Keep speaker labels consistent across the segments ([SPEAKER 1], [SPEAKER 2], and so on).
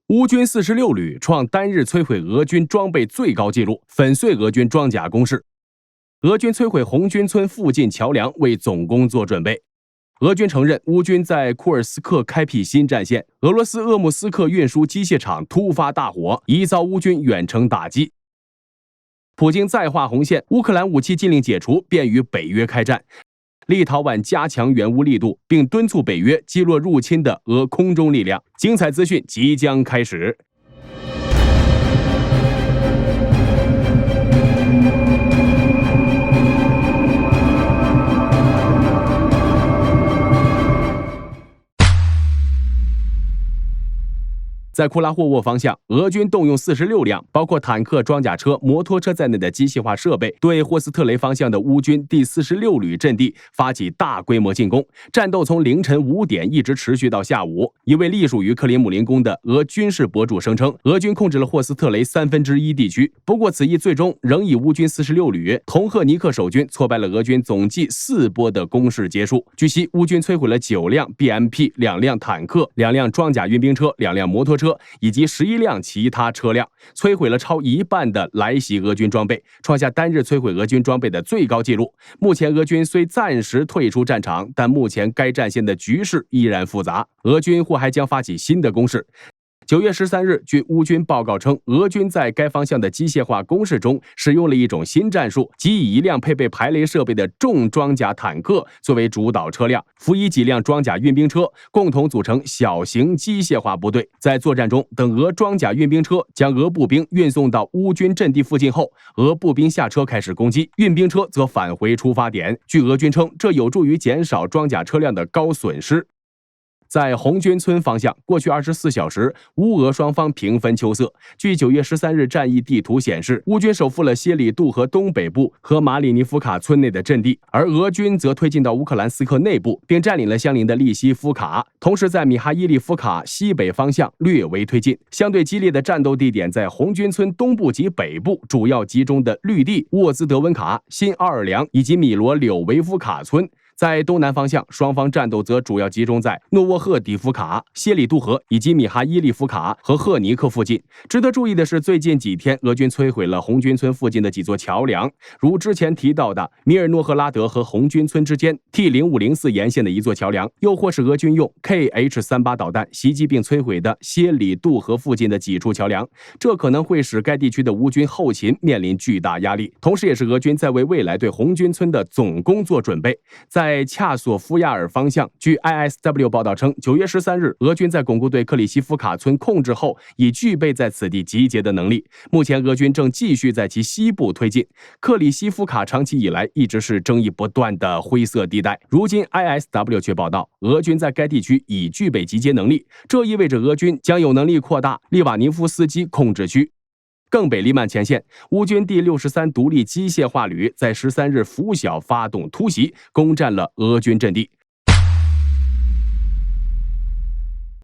[SPEAKER 1] 乌军46旅创单日摧毁俄军装备最高纪录，粉碎俄军装甲工事。俄军摧毁红军村附近桥梁，为总攻做准备。俄军承认乌军在库尔斯克开辟新战线。俄罗斯鄂木斯克运输机械厂突发大火，疑遭乌军远程打击。普京再画红线，乌克兰武器禁令解除，便与北约开战。立陶宛加强援乌力度，并敦促北约击落入侵的俄空中力量。精彩资讯即将开始。在库拉霍沃方向，俄军动用46辆包括坦克、装甲车、摩托车在内的机械化设备，对霍斯特雷方向的乌军第46旅阵地发起大规模进攻。战斗从凌晨5点一直持续到下午。一位隶属于克林姆林宫的俄军事博主声称，俄军控制了霍斯特雷1/3地区。不过，此役最终仍以乌军46旅同赫尼克守军挫败了俄军总计4波的攻势结束。据悉，乌军摧毁了9辆 BMP、2辆坦克、2辆装甲运兵车、2辆摩托车以及11辆其他车辆，摧毁了超一半的来袭俄军装备，创下单日摧毁俄军装备的最高纪录。目前俄军虽暂时退出战场，但目前该战线的局势依然复杂，俄军或还将发起新的攻势。9月13日，据乌军报告称，俄军在该方向的机械化攻势中使用了一种新战术，即以一辆配备排雷设备的重装甲坦克作为主导车辆，辅以几辆装甲运兵车，共同组成小型机械化部队。在作战中，等俄装甲运兵车将俄步兵运送到乌军阵地附近后，俄步兵下车开始攻击，运兵车则返回出发点。据俄军称，这有助于减少装甲车辆的高损失。在红军村方向，过去24小时，乌俄双方平分秋色。据9月13日战役地图显示，乌军收复了谢里杜河东北部和马里尼夫卡村内的阵地，而俄军则推进到乌克兰斯克内部，并占领了相邻的利西夫卡。同时，在米哈伊利夫卡西北方向略微推进。相对激烈的战斗地点在红军村东部及北部，主要集中的绿地、沃兹德温卡、新奥尔良以及米罗柳维夫卡村。在东南方向，双方战斗则主要集中在诺沃赫迪夫卡、谢里杜河以及米哈伊利夫卡和赫尼克附近。值得注意的是，最近几天，俄军摧毁了红军村附近的几座桥梁，如之前提到的米尔诺赫拉德和红军村之间 T0504 沿线的一座桥梁，又或是俄军用 KH-38导弹袭击并摧毁的谢里杜河附近的几处桥梁。这可能会使该地区的乌军后勤面临巨大压力，同时也是俄军在为未来对红军村的总攻做准备。在恰索夫亚尔方向，据 ISW 报道称，9月13日，俄军在巩固对克里西夫卡村控制后，已具备在此地集结的能力。目前，俄军正继续在其西部推进。克里西夫卡长期以来一直是争议不断的灰色地带，如今 ISW 却报道，俄军在该地区已具备集结能力，这意味着俄军将有能力扩大利瓦尼夫斯基控制区。更北利曼前线，乌军第63独立机械化旅在13日拂晓发动突袭，攻占了俄军阵地。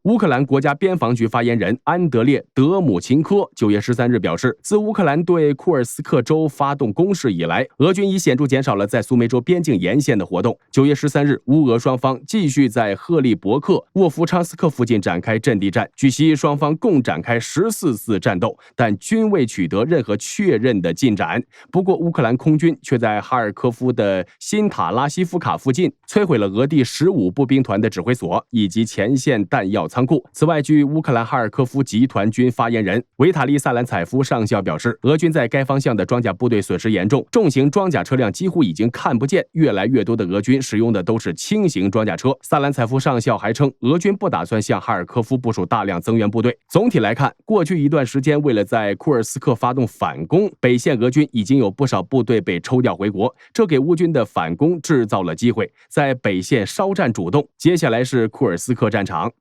[SPEAKER 1] 乌克兰国家边防局发言人安德烈·德姆琴科9月13日表示，自乌克兰对库尔斯克州发动攻势以来，俄军已显著减少了在苏梅州边境沿线的活动。9月13日，乌俄双方继续在赫利伯克、沃夫昌斯克附近展开阵地战。据悉，双方共展开14次战斗，但均未取得任何确认的进展。不过，乌克兰空军却在哈尔科夫的辛塔拉西夫卡附近摧毁了俄第15步兵团的指挥所以及前线弹药仓库。此外，据乌克兰哈尔科夫集团军发言人维塔利·萨兰采夫上校表示，俄军在该方向的装甲部队损失严重，重型装甲车辆几乎已经看不见，越来越多的俄军使用的都是轻型装甲车。萨兰采夫上校还称，俄军不打算向哈尔科夫部署大量增援部队。总体来看，过去一段时间，为了在库尔斯克发动反攻，北线俄军已经有不少部队被抽调回国，这给乌军的反攻制造了机会，在北线稍占主动。接下来是库尔斯克战场。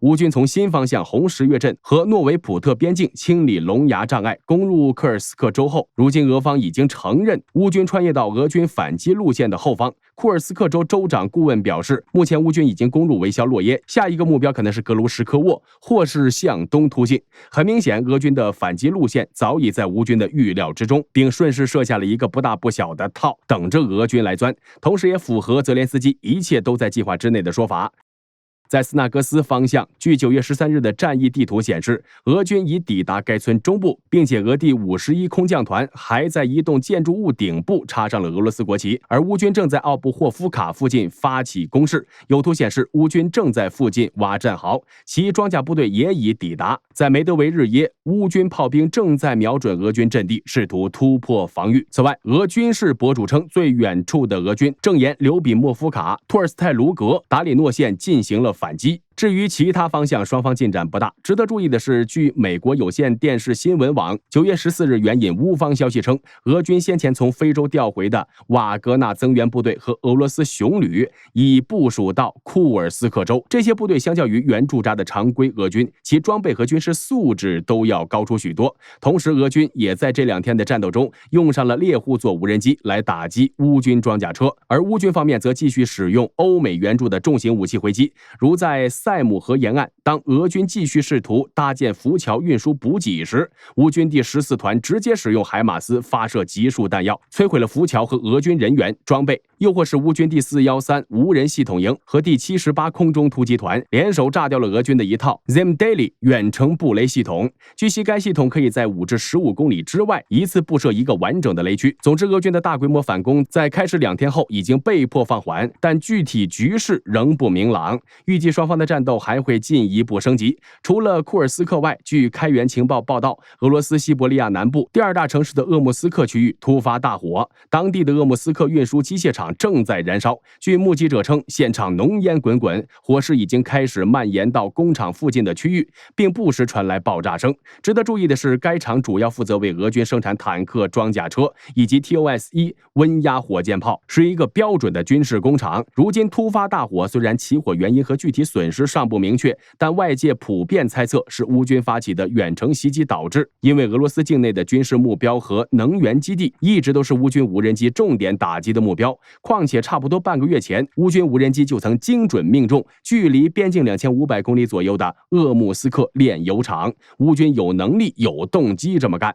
[SPEAKER 1] 乌军从新方向红十月镇和诺维普特边境清理龙牙障碍，攻入科尔斯克州后，如今俄方已经承认乌军穿越到俄军反击路线的后方。库尔斯克州州长顾问表示，目前乌军已经攻入维肖洛耶，下一个目标可能是格卢什科沃，或是向东突进。很明显，俄军的反击路线早已在乌军的预料之中，并顺势设下了一个不大不小的套，等着俄军来钻，同时也符合泽连斯基一切都在计划之内的说法。在斯纳格斯方向，据9月13日的战役地图显示，俄军已抵达该村中部，并且俄第51空降团还在一栋建筑物顶部插上了俄罗斯国旗，而乌军正在奥布霍夫卡附近发起攻势。有图显示，乌军正在附近挖战壕，其装甲部队也已抵达。在梅德韦日耶，乌军炮兵正在瞄准俄军阵地，试图突破防御。此外，俄军事博主称，最远处的俄军正沿刘比莫夫卡、托尔斯泰卢格、达里诺线进行了反击。至于其他方向，双方进展不大。值得注意的是，据美国有线电视新闻网9月14日援引乌方消息称，俄军先前从非洲调回的瓦格纳增援部队和俄罗斯雄旅已部署到库尔斯克州。这些部队相较于原驻扎的常规俄军，其装备和军事素质都要高出许多。同时，俄军也在这2天的战斗中用上了猎户座无人机来打击乌军装甲车，而乌军方面则继续使用欧美援助的重型武器回击，如在塞姆河沿岸，当俄军继续试图搭建浮桥运输补给时，乌军第14团直接使用海马斯发射集束弹药，摧毁了浮桥和俄军人员装备；又或是乌军第413无人系统营和第78空中突击团联手炸掉了俄军的一套 Zemdaly 远程布雷系统。据悉，该系统可以在5至15公里之外一次布设一个完整的雷区。总之，俄军的大规模反攻在开始2天后已经被迫放缓，但具体局势仍不明朗。预计双方的战斗还会进一步升级。除了库尔斯克外，据开源情报报道，俄罗斯西伯利亚南部第2大城市的鄂木斯克区域突发大火，当地的鄂木斯克运输机械厂正在燃烧。据目击者称，现场浓烟滚滚，火势已经开始蔓延到工厂附近的区域，并不时传来爆炸声。值得注意的是，该厂主要负责为俄军生产坦克、装甲车以及 TOS-1温压火箭炮，是一个标准的军事工厂。如今突发大火，虽然起火原因和具体损失尚不明确，但外界普遍猜测是乌军发起的远程袭击导致，因为俄罗斯境内的军事目标和能源基地一直都是乌军无人机重点打击的目标。况且差不多半个月前，乌军无人机就曾精准命中距离边境2500公里左右的鄂木斯克炼油厂。乌军有能力、有动机这么干。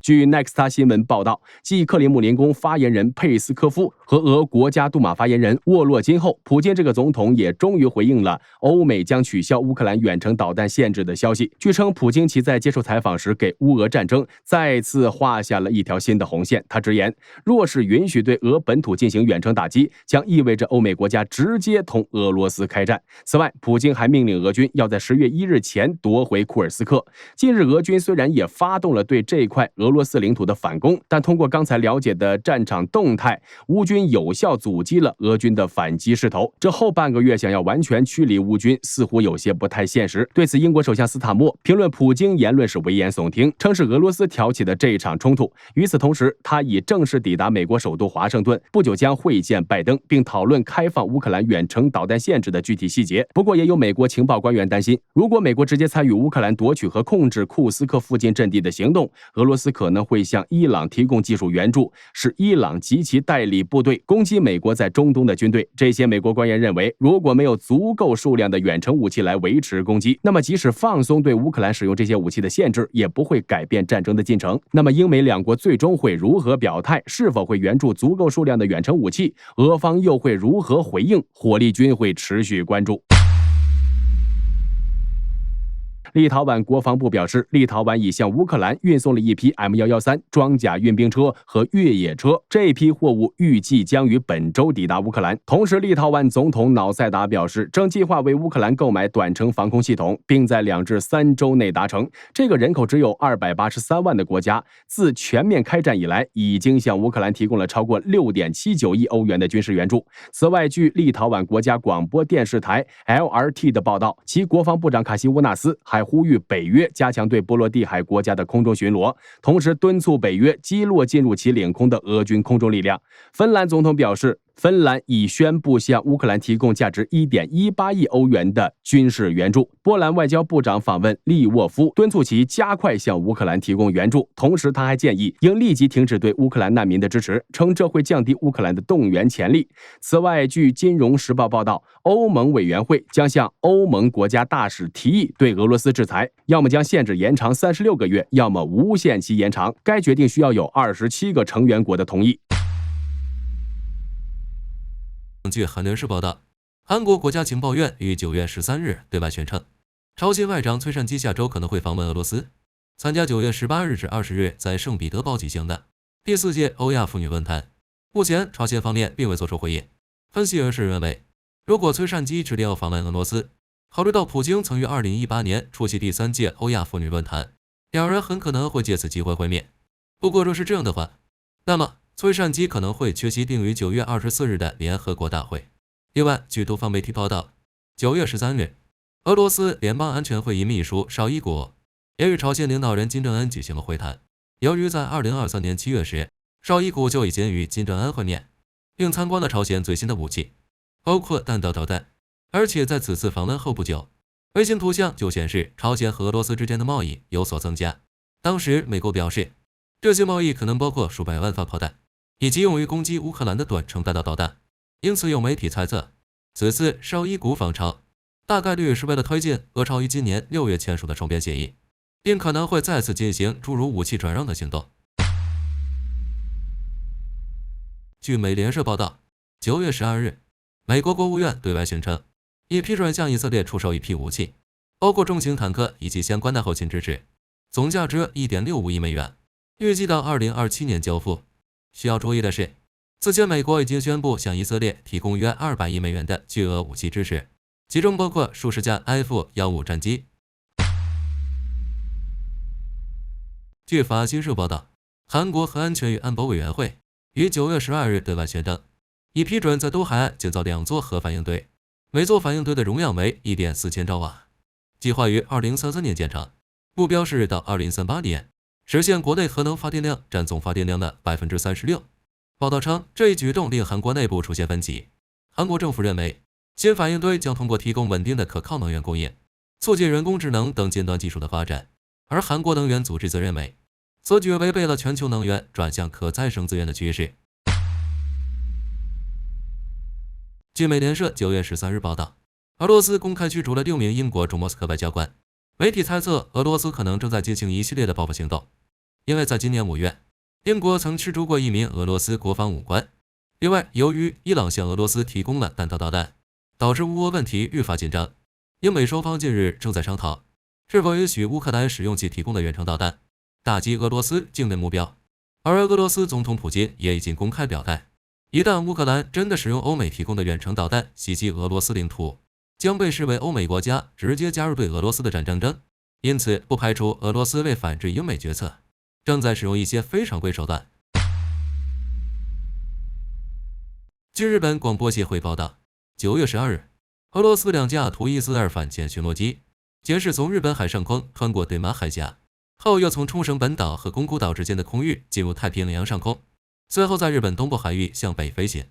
[SPEAKER 1] 据 Nexta 新闻报道，继克里姆林宫发言人佩斯科夫和俄国家杜马发言人沃洛金后，普京这个总统也终于回应了欧美将取消乌克兰远程导弹限制的消息。据称，普京其在接受采访时给乌俄战争再次画下了一条新的红线。他直言，若是允许对俄本土进行远程打击，将意味着欧美国家直接同俄罗斯开战。此外，普京还命令俄军要在10月1日前夺回库尔斯克。近日，俄军虽然也发动了对这块俄罗斯领土的反攻，但通过刚才了解的战场动态，乌军有效阻击了俄军的反击势头。这后半个月想要完全驱离乌军，似乎有些不太现实。对此，英国首相斯塔默评论普京言论是危言耸听，称是俄罗斯挑起的这一场冲突。与此同时，他已正式抵达美国首都华盛顿，不久将会见拜登，并讨论开放乌克兰远程导弹限制的具体细节。不过，也有美国情报官员担心，如果美国直接参与乌克兰夺取和控制库斯克附近阵地的行动，俄罗斯可能会向伊朗提供技术援助，使伊朗及其代理部队攻击美国在中东的军队。这些美国官员认为，如果没有足够数量的远程武器来维持攻击，那么即使放松对乌克兰使用这些武器的限制，也不会改变战争的进程。那么英美两国最终会如何表态？是否会援助足够数量的远程武器？俄方又会如何回应？火力军会持续关注。立陶宛国防部表示，立陶宛已向乌克兰运送了一批 M113 装甲运兵车和越野车，这批货物预计将于本周抵达乌克兰。同时，立陶宛总统瑙塞达表示，正计划为乌克兰购买短程防空系统，并在2至3周内达成。这个人口只有283万的国家，自全面开战以来，已经向乌克兰提供了超过 6.79 亿欧元的军事援助。此外，据立陶宛国家广播电视台 LRT 的报道，其国防部长卡西乌纳斯还呼吁北约加强对波罗的海国家的空中巡逻，同时敦促北约击落进入其领空的俄军空中力量。芬兰总统表示，芬兰已宣布向乌克兰提供价值 1.18 亿欧元的军事援助。波兰外交部长访问利沃夫，敦促其加快向乌克兰提供援助。同时，他还建议应立即停止对乌克兰难民的支持，称这会降低乌克兰的动员潜力。此外，据《金融时报》报道，欧盟委员会将向欧盟国家大使提议对俄罗斯制裁，要么将限制延长36个月，要么无限期延长。该决定需要有27个成员国的同意。
[SPEAKER 2] 据韩联社报道，韩国国家情报院于9月13日对外宣称，朝鲜外长崔善基下周可能会访问俄罗斯，参加9月18日至20日在圣彼得堡举行的第4届欧亚妇女论坛。目前，朝鲜方面并未作出回应。分析人士认为，如果崔善基指定要访问俄罗斯，考虑到普京曾于2018年出席第3届欧亚妇女论坛，两人很可能会借此机会会面。不过，若是这样的话，那么崔善基可能会缺席定于9月24日的联合国大会。另外，据多方媒体报道，9月13日，俄罗斯联邦安全会议秘书绍伊古也与朝鲜领导人金正恩举行了会谈。由于在2023年7月时，绍伊古就已经与金正恩会面，并参观了朝鲜最新的武器，包括弹道导弹。而且在此次访问后不久，卫星图像就显示朝鲜和俄罗斯之间的贸易有所增加。当时美国表示，这些贸易可能包括数百万发炮弹，以及用于攻击乌克兰的短程弹道导弹。因此有媒体猜测，此次绍伊古访朝大概率是为了推进俄朝于今年6月签署的双边协议，并可能会再次进行诸如武器转让的行动。据美联社报道，9月12日，美国国务院对外宣称，已批准向以色列出售一批武器，包括重型坦克以及相关的后勤支持，总价值1.65亿美元，预计到2027年交付。需要注意的是，此前美国已经宣布向以色列提供约200亿美元的巨额武器支持，其中包括数十架 F-15战机。据法新社报道，韩国核安全与安保委员会于9月12日对外宣称，已批准在东海岸建造2座核反应堆，每座反应堆的容量为 1.4千兆瓦，计划于2033年建成，目标是到2038年实现国内核能发电量占总发电量的 36%。报道称，这一举动令韩国内部出现分歧。韩国政府认为，新反应堆将通过提供稳定的可靠能源供应，促进人工智能等尖端技术的发展，而韩国能源组织则认为，此举违背了全球能源转向可再生资源的趋势。据美联社9月13日报道，俄罗斯公开驱逐了6名英国驻莫斯科外交官。媒体猜测，俄罗斯可能正在进行一系列的报复行动，因为在今年5月，英国曾驱逐过1名俄罗斯国防武官。另外，由于伊朗向俄罗斯提供了弹道导弹，导致乌俄问题愈发紧张。英美双方近日正在商讨是否允许乌克兰使用其提供的远程导弹，打击俄罗斯境内目标。而俄罗斯总统普京也已经公开表态，一旦乌克兰真的使用欧美提供的远程导弹袭击俄罗斯领土，将被视为欧美国家直接加入对俄罗斯的战争。因此，不排除俄罗斯为反制英美决策，正在使用一些非常规手段。据日本广播协会报道，9月12日，俄罗斯2架图伊斯2反潜巡逻机先是从日本海上空穿过对马海峡，后又从冲绳本岛和宫古岛之间的空域进入太平洋上空，随后在日本东部海域向北飞行，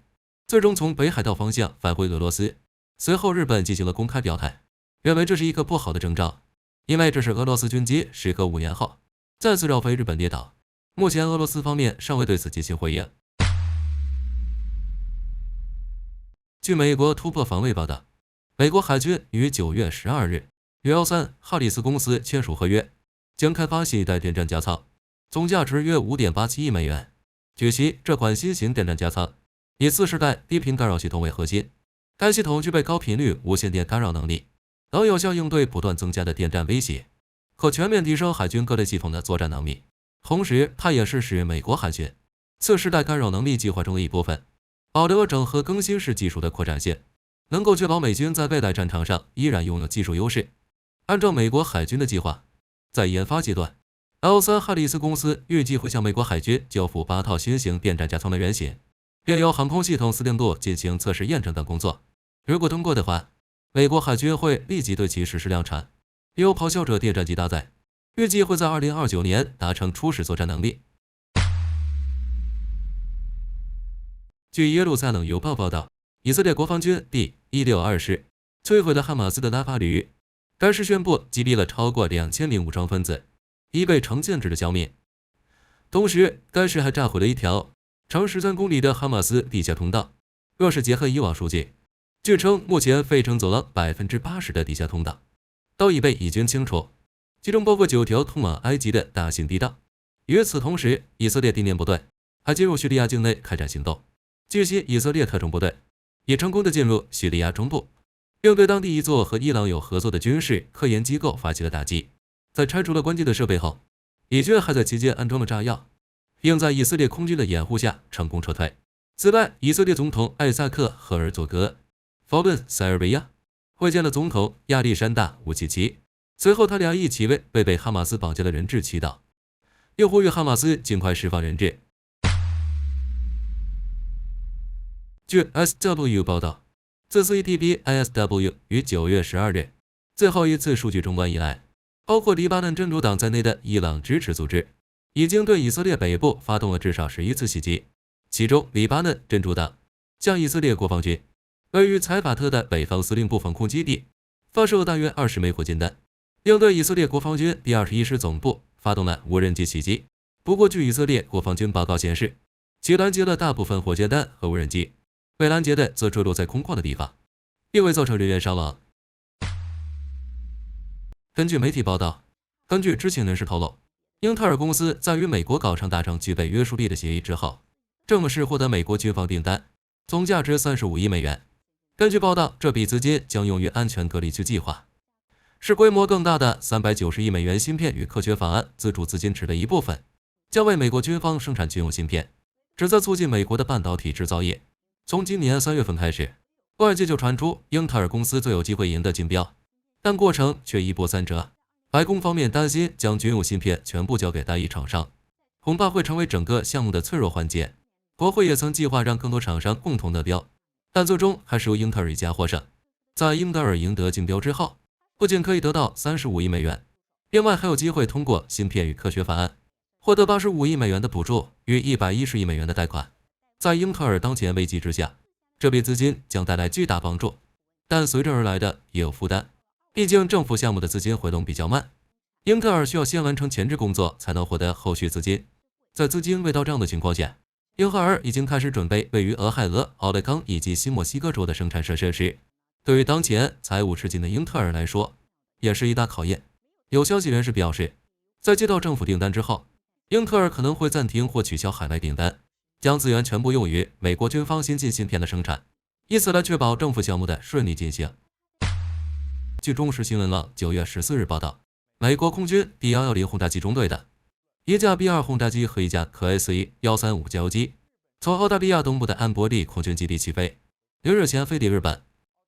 [SPEAKER 2] 最终从北海道方向返回俄罗斯。随后，日本进行了公开表态，认为这是一个不好的征兆，因为这是俄罗斯军机时隔5年后再次绕飞日本列岛。目前，俄罗斯方面尚未对此进行回应。据美国突破防卫报道，美国海军于9月12日与L3哈里斯公司签署合约，将开发新一代电战加舱，总价值约 5.87 亿美元。据悉，这款新型电战加舱以4世代低频干扰系统为核心，该系统具备高频率无线电干扰能力，能有效应对不断增加的电战威胁，可全面提升海军各类系统的作战能力。同时，它也是使美国海军次世代干扰能力计划中的一部分，保留整合更新式技术的扩展性，能够确保美军在未来战场上依然拥有技术优势。按照美国海军的计划，在研发阶段，L3哈里斯公司预计会向美国海军交付8套新型电战加舱的原型，并由航空系统司令部进行测试验证等工作。如果通过的话，美国海军会立即对其实施量产，由咆哮者电战机搭载，预计会在2029年达成初始作战能力。据耶路撒冷邮报报道，以色列国防军第162师摧毁了哈马斯的拉法旅，该师宣布击毙了超过2000名武装分子，已被成建制的消灭。同时，该师还炸毁了一条长13公里的哈马斯地下通道。若是结合以往数据，据称目前费城走廊 80% 的地下通道都已被以军清除，其中包括9条通往埃及的大型地道。与此同时，以色列地面部队还进入叙利亚境内开展行动。据悉，以色列特种部队也成功的进入叙利亚中部，并对当地一座和伊朗有合作的军事科研机构发起了打击。在拆除了关键的设备后，以军还在期间安装了炸药，并在以色列空军的掩护下成功撤退。此外，以色列总统艾萨克·赫尔佐格访问塞尔维亚，会见了总统亚历山大·武契奇。随后，他俩一起为被哈马斯绑架的人质祈祷，又呼吁哈马斯尽快释放人质。据 SW 报道，自 CTP-ISW 于9月12日最后一次数据中断以来，包括黎巴嫩真主党在内的伊朗支持组织已经对以色列北部发动了至少11次袭击。其中，黎巴嫩真主党向以色列国防军位于采法特的北方司令部防空基地发射大约20枚火箭弹，并对以色列国防军第21师总部发动了无人机袭击。不过，据以色列国防军报告显示，其拦截了大部分火箭弹和无人机，被拦截的则坠落在空旷的地方，并未造成人员伤亡。根据媒体报道，根据知情人士透露，英特尔公司在与美国高厂达成具备约束力的协议之后，正式获得美国军方订单，总价值35亿美元。根据报道，这笔资金将用于安全隔离区计划，是规模更大的390亿美元芯片与科学法案资助资金池的一部分，将为美国军方生产军用芯片，旨在促进美国的半导体制造业。从今年3月份开始，外界就传出英特尔公司最有机会赢得竞标，但过程却一波三折。白宫方面担心将军用芯片全部交给单一厂商，恐怕会成为整个项目的脆弱环节。国会也曾计划让更多厂商共同得标，但最终还是由英特尔一家获胜。在英特尔赢得竞标之后，不仅可以得到35亿美元，另外还有机会通过芯片与科学法案获得85亿美元的补助与110亿美元的贷款。在英特尔当前危机之下，这笔资金将带来巨大帮助，但随之而来的也有负担。毕竟政府项目的资金回笼比较慢，英特尔需要先完成前置工作才能获得后续资金。在资金未到账的情况下，英特尔已经开始准备位于俄亥俄、奥勒冈以及新墨西哥州的生产设施。对于当前财务吃紧的英特尔来说，也是一大考验。有消息人士表示，在接到政府订单之后，英特尔可能会暂停或取消海外订单，将资源全部用于美国军方先进芯片的生产，以此来确保政府项目的顺利进行。据中时新闻网9月14日报道，美国空军第110轰炸机中队的一架 B2 轰炸机和一架可 SE-135 加油机从澳大利亚东部的安伯利空军基地起飞，于日前飞抵日本，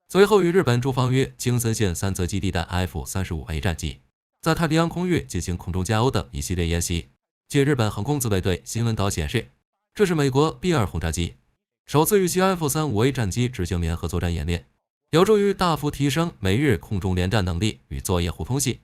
[SPEAKER 2] 随后与日本驻防于青森县三泽基地的 F-35A 战机在太平洋空域进行空中加油等一系列演习。据日本航空自卫队新闻导显示，这是美国 B2 轰炸机首次与其 F-35A 战机执行联合作战演练，有助于大幅提升美日空中联战能力与作业互通性。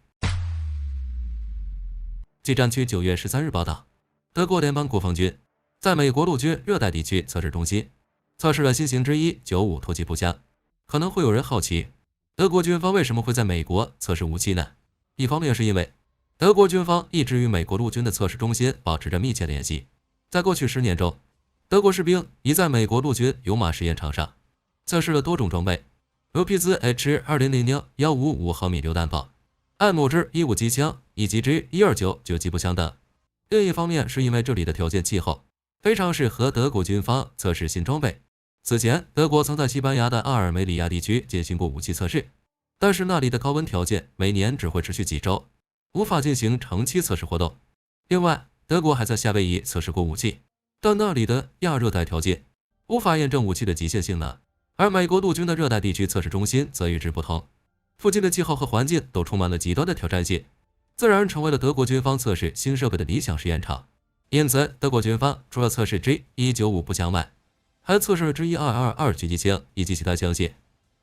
[SPEAKER 2] 据战区9月13日报道，德国联邦国防军在美国陆军热带地区测试中心测试了新型之一95突击步枪。可能会有人好奇，德国军方为什么会在美国测试武器呢？一方面是因为德国军方一直与美国陆军的测试中心保持着密切联系，在过去10年中，德国士兵已在美国陆军勇马实验场上测试了多种装备，如匹兹 H2000-155毫米榴弹炮、艾姆之15机枪以及之129狙击步枪等。另一方面是因为这里的条件气候非常适合德国军方测试新装备。此前，德国曾在西班牙的阿尔梅里亚地区进行过武器测试，但是那里的高温条件每年只会持续几周，无法进行长期测试活动。另外，德国还在夏威夷测试过武器，但那里的亚热带条件无法验证武器的极限性能，而美国陆军的热带地区测试中心则与之不同，附近的气候和环境都充满了极端的挑战性，自然成为了德国军方测试新设备的理想实验场。因此，德国军方除了测试 G195 步枪外，还测试了 G222 狙击枪以及其他枪械。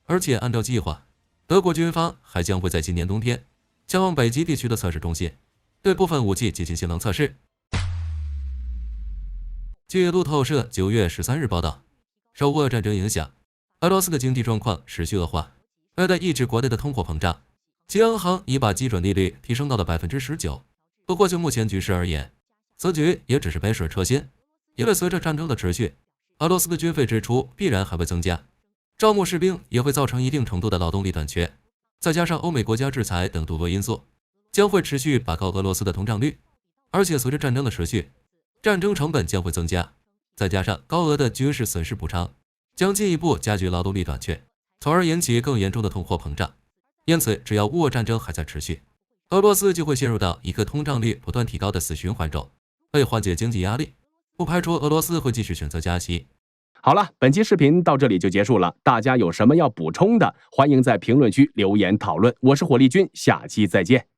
[SPEAKER 2] 而且按照计划，德国军方还将会在今年冬天前往北极地区的测试中心，对部分武器进行性能测试。据路透社9月13日报道，受俄战争影响，俄罗斯的经济状况持续恶化，为了抑制国内的通货膨胀，其央行已把基准利率提升到了 19%。不过就目前局势而言，此举也只是杯水车薪，因为随着战争的持续，俄罗斯的军费支出必然还会增加，招募士兵也会造成一定程度的劳动力短缺，再加上欧美国家制裁等诸多因素，将会持续拔高俄罗斯的通胀率。而且随着战争的持续，战争成本将会增加，再加上高额的军事损失补偿，将进一步加剧劳动力短缺，从而引起更严重的通货膨胀。因此，只要乌俄战争还在持续，俄罗斯就会陷入到一个通胀率不断提高的死循环中。为缓解经济压力，不排除俄罗斯会继续选择加息。
[SPEAKER 1] 好了，本期视频到这里就结束了。大家有什么要补充的，欢迎在评论区留言讨论。我是火力军，下期再见。